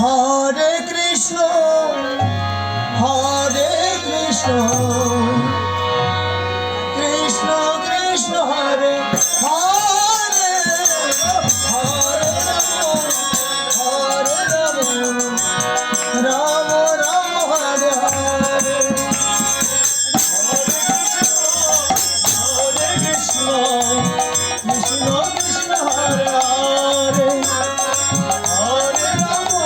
Hare Krishna, Hare Krishna, Krishna Krishna, Hare Hare, Hare Rama, Hare Rama, Rama Rama, Hare Hare. Hare Krishna, Krishna Krishna, Hare Hare, Hare Rama,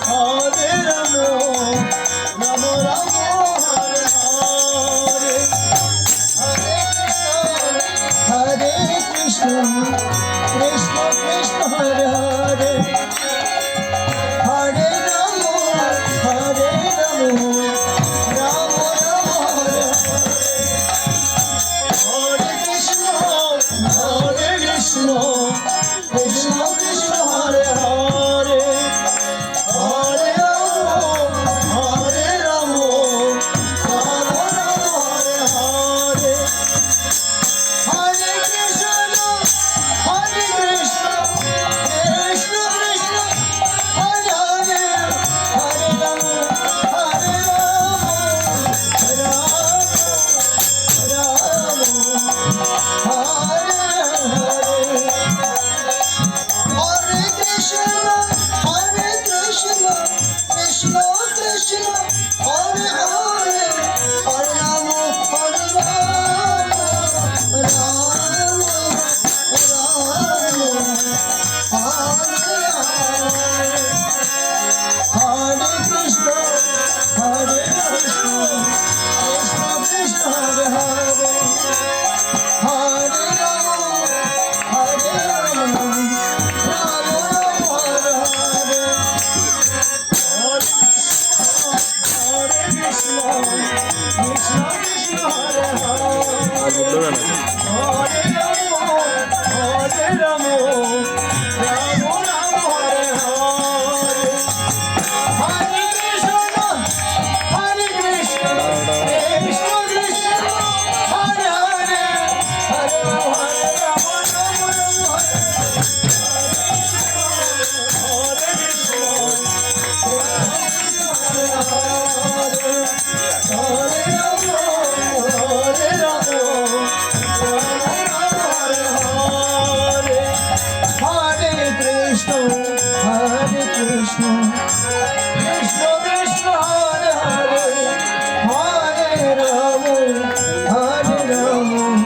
Hare Rama, Rama Rama, Hare Hare. Hare Krishna, Krishna Krishna, Hare Hare, Hare Rama, Hare Rama, Rama Rama, Hare Hare. Hare Krishna, Hare Krishna, Krishna Krishna, Hare Hare, Hare Rama, Hare Rama, Rama Rama, Hare Hare. Hare Krishna, Hare Krishna, Krishna Krishna, Hare Hare, Hare Rama, Hare Rama, Rama Rama, Hare Hare. Hare Krishna, Hare Krishna, Krishna Krishna, Hare Hare, Hare Rama, Hare Rama, Rama Rama, Hare Krishna, Hare Krishna, Krishna Krishna, Hare Hare, Hare Rama, Hare Rama, Rama Rama, Hare Hare. Hare Krishna, Krishna Krishna, Hare Hare, Hare Rama, Hare Rama, Rama Rama, Hare Hare. Hare Krishna, Hare Krishna, Krishna Krishna, Hare Hare, Hare Rama, Rama Rama, Hare Krishna, Hare Krishna, Krishna Krishna, Hare Hare, Hare Rama, Hare Rama, Rama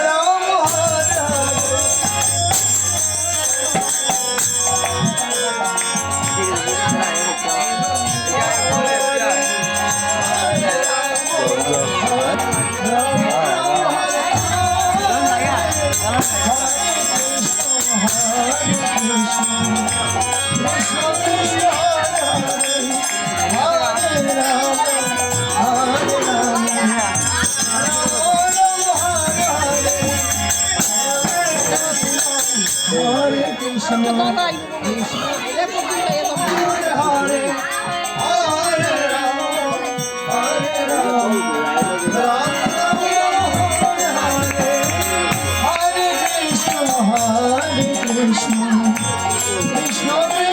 Rama, Hare Hare. Krishna, Krishna